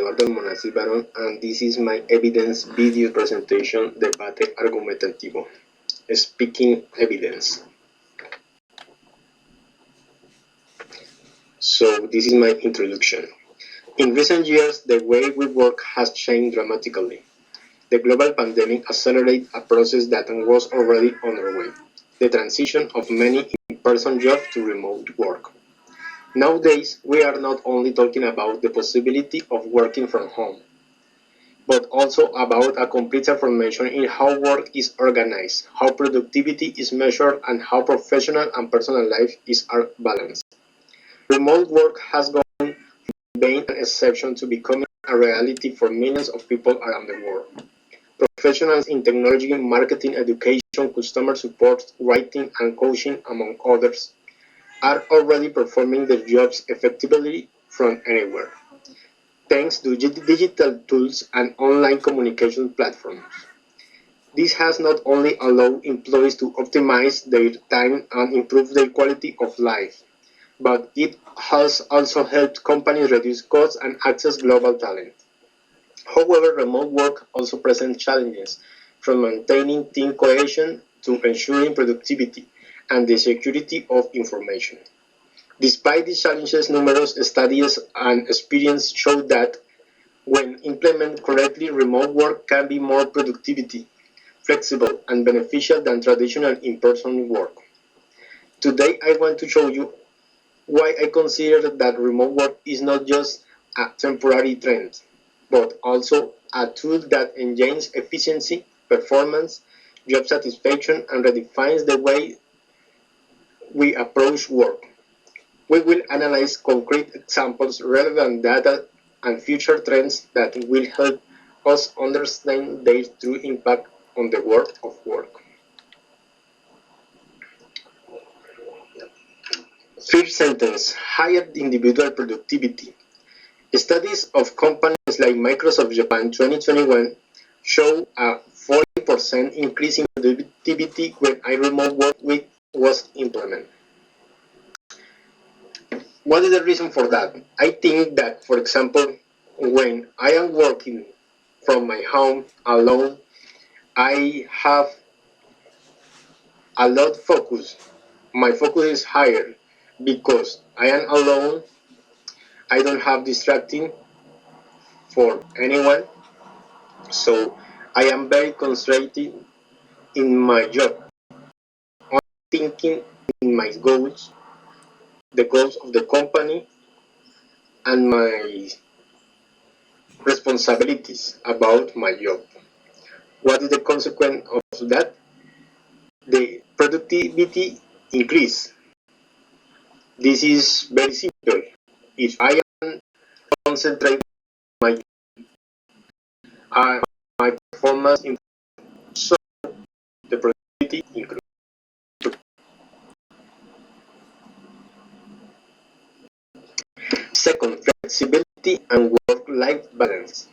Eduardo Monastir Barón, and this is my evidence video presentation, Debate Argumentativo, Speaking Evidence. So this is my introduction. In recent years, the way we work has changed dramatically. The global pandemic accelerated a process that was already underway, the transition of many in-person jobs to remote work. Nowadays, we are not only talking about the possibility of working from home, but also about a complete transformation in how work is organized, how productivity is measured, and how professional and personal life is balanced. Remote work has gone from being an exception to becoming a reality for millions of people around the world. Professionals in technology, marketing, education, customer support, writing, and coaching, among others, are already performing their jobs effectively from anywhere, thanks to digital tools and online communication platforms. This has not only allowed employees to optimize their time and improve their quality of life, but it has also helped companies reduce costs and access global talent. However, remote work also presents challenges, from maintaining team cohesion to ensuring productivity and the security of information. Despite these challenges, numerous studies and experience show that when implemented correctly, remote work can be more productivity, flexible, and beneficial than traditional in-person work. Today, I want to show you why I consider that remote work is not just a temporary trend, but also a tool that enhances efficiency, performance, job satisfaction, and redefines the way we approach work. We will analyze concrete examples, relevant data, and future trends that will help us understand their true impact on the world of work. First sentence, higher individual productivity. Studies of companies like Microsoft Japan 2021 show a 40% increase in productivity when a remote work week was implemented. What is the reason for that? I think that, for example, when I am working from my home alone, I have a lot of focus. My focus is higher because I am alone. I don't have distracting for anyone. So I am very concentrated in my job, only thinking in my goals, the goals of the company, and my responsibilities about my job. What is the consequence of that? The productivity increase. This is very simple. If I am concentrated on my performance improves, so the productivity increases. Second, flexibility and work-life balance.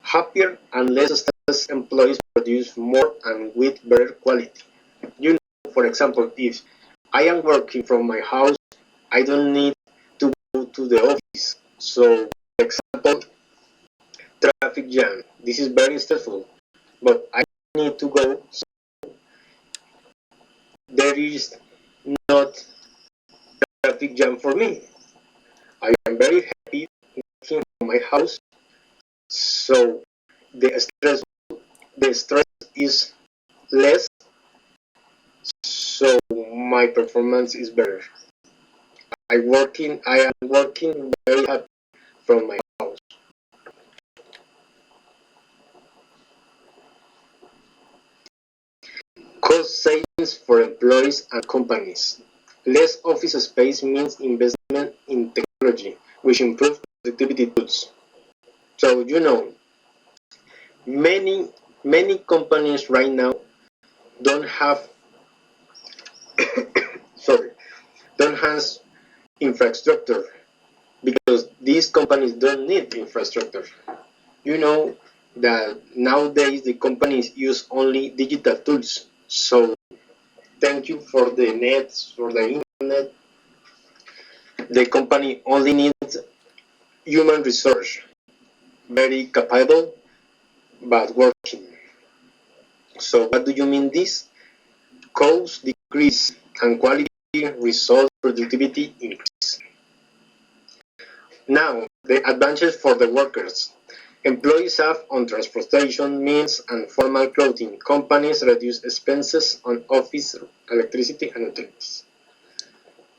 Happier and less stressed employees produce more and with better quality. You know, for example, if I am working from my house, I don't need to go to the office. So, for example, traffic jam. This is very stressful, but I need to go. So there is not traffic jam for me. I am very happy working from my house. So the stress is less. So my performance is better. I am working very happy from my house. Cost savings for employees and companies. Less office space means investment in technology, which improves productivity tools. So you know, many companies right now don't have don't have infrastructure because these companies don't need infrastructure. You know that nowadays the companies use only digital tools. So thank you for the net, for the internet. The company only needs human resource. very capable but working. So what do you mean this? Cost decrease and quality result productivity increase. Now, the advantage for the workers. Employees save on transportation, meals, and formal clothing. Companies reduce expenses on office, electricity, and utilities.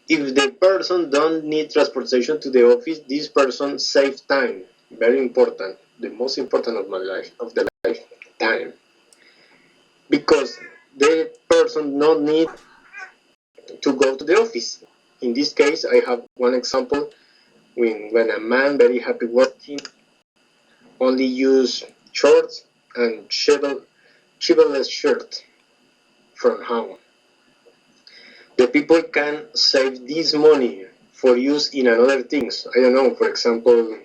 If the person don't need transportation to the office, this person saves time. Very important. The most important of my life, of the life, time. Because the person don't need to go to the office. In this case, I have one example when a man very happy working only use shorts and chivalrous shirt from home. The people can save this money for use in other things. I don't know, for example,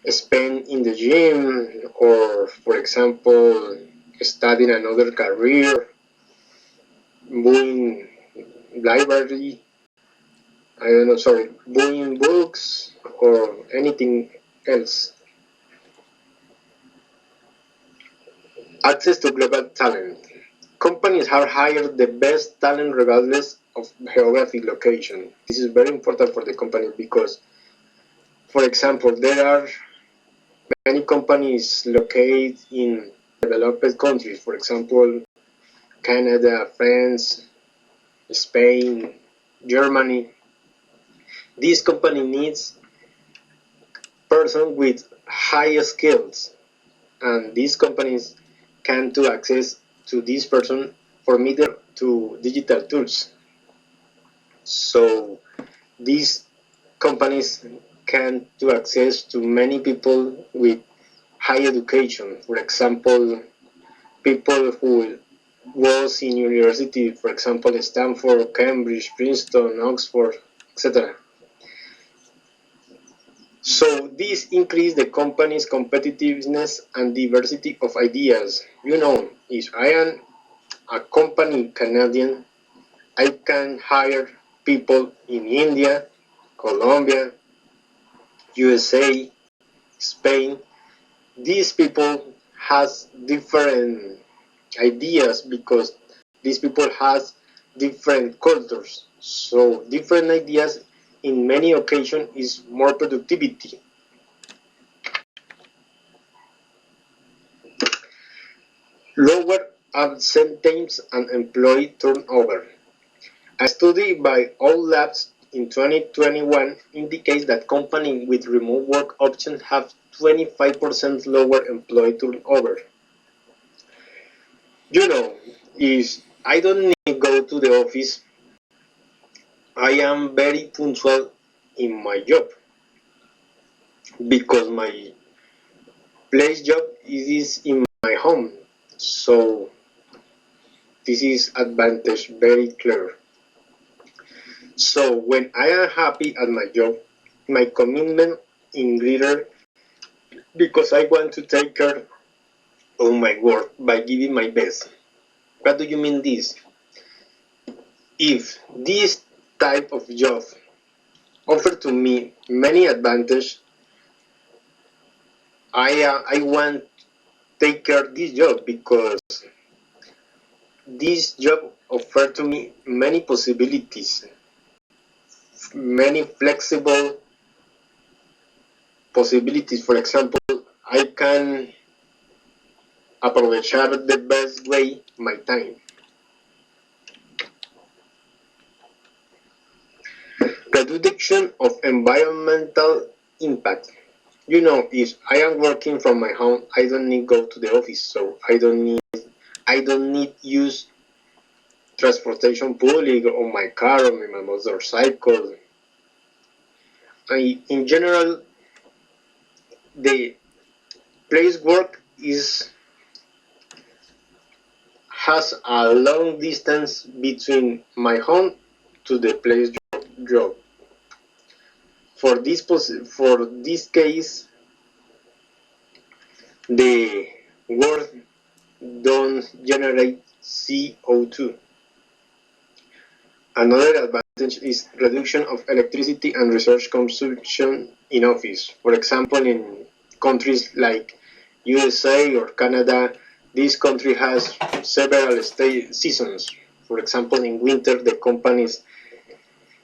spend in the gym, or for example, studying another career, buying library, I don't know, sorry, buying books or anything else. Access to global talent. Companies have hired the best talent regardless of geographic location. This is very important for the company because, for example, there are many companies located in developed countries, for example, Canada, France, Spain, Germany. This company needs person with high skills, and these companies can to access to this person for middle to digital tools. So these companies can to access to many people with high education. For example, people who was in university, for example, Stanford, Cambridge, Princeton, Oxford, etc. So this increase the company's competitiveness and diversity of ideas. You know, if I am a company Canadian, I can hire people in India, Colombia, USA, Spain. These people has different ideas because these people has different cultures. So different ideas in many occasions is more productivity. Lower absence and employee turnover. A study by All Labs in 2021 indicates that companies with remote work options have 25% lower employee turnover. You know, if I don't need to go to the office, I am very punctual in my job because my place job is in my home. So this is advantage very clear. So when I am happy at my job, my commitment in greater because I want to take care of my work by giving my best. What do you mean this? If this type of job offer to me many advantages, I want to take care of this job because this job offer to me many possibilities, many flexible possibilities. For example, I can aprovechar the best way my time. Reduction of environmental impact. You know, if I am working from my home, I don't need go to the office, so I don't need use transportation public on my car or my motorcycle. In general, the place work has a long distance between my home to the place job. For this case, the work don't generate CO2. Another advantage is reduction of electricity and resource consumption in office. For example, in countries like USA or Canada, this country has several seasons. For example, in winter, the companies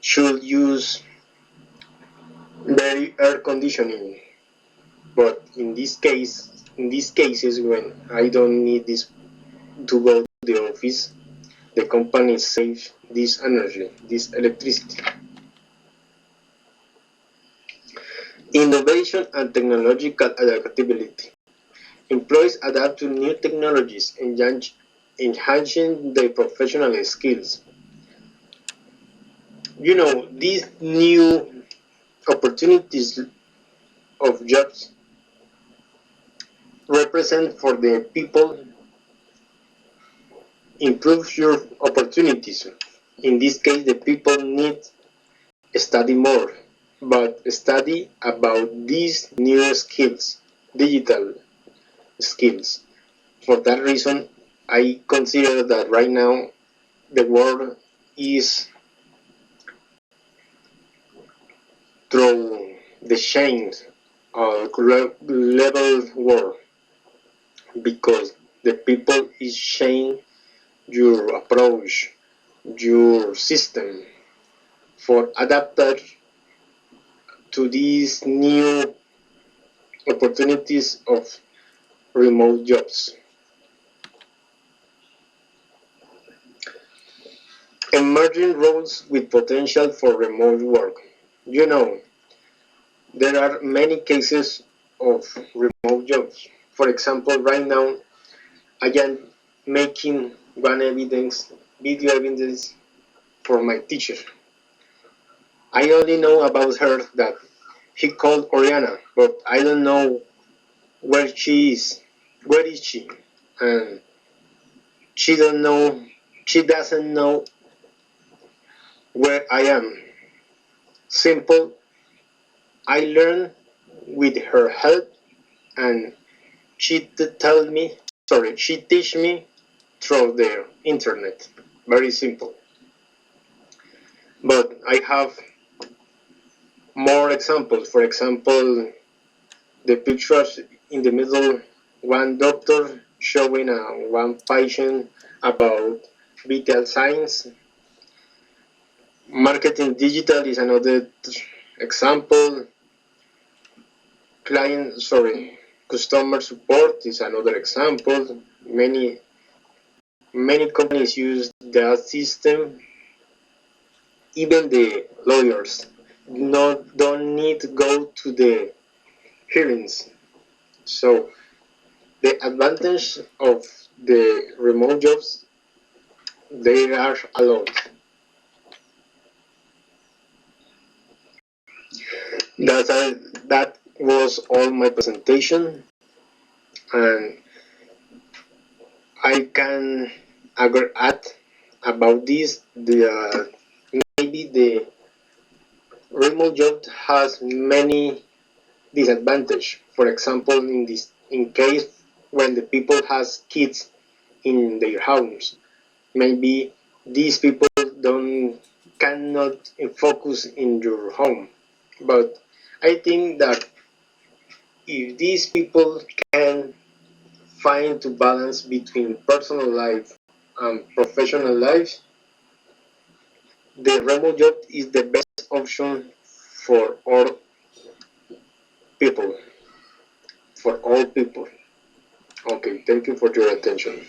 should use very air conditioning. But in these cases, when I don't need this to go to the office, the company saves this energy, this electricity. Innovation and technological adaptability. Employees adapt to new technologies, enhancing their professional skills. These new opportunities of jobs represent for the people improve your opportunities. In this case, the people need study more, but study about these new skills, digital skills. For that reason, I consider that right now the world is through the change of level world, because the people is changing your approach, your system for adapted to these new opportunities of remote jobs. Emerging roles with potential for remote work. There are many cases of remote jobs. For example, right now, I am making one video evidence for my teacher. I only know about her that he called Oriana, but I don't know where she is. Where is she? And she doesn't know where I am. Simple. I learned with her help, and she teach me through the internet. Very simple. But I have more examples. For example, the pictures in the middle, one doctor showing one patient about vital signs. Marketing digital is another example. Customer support is another example. Many companies use that system. Even the lawyers don't need to go to the hearings. So the advantage of the remote jobs, they are a lot. That was all my presentation, and I can add about this. Maybe the remote job has many disadvantages. For example, in case when the people has kids in their homes, maybe these people cannot focus in your home. But I think that if these people can find to balance between personal life and professional life, the remote job is the best option for all people. For all people. Okay, thank you for your attention.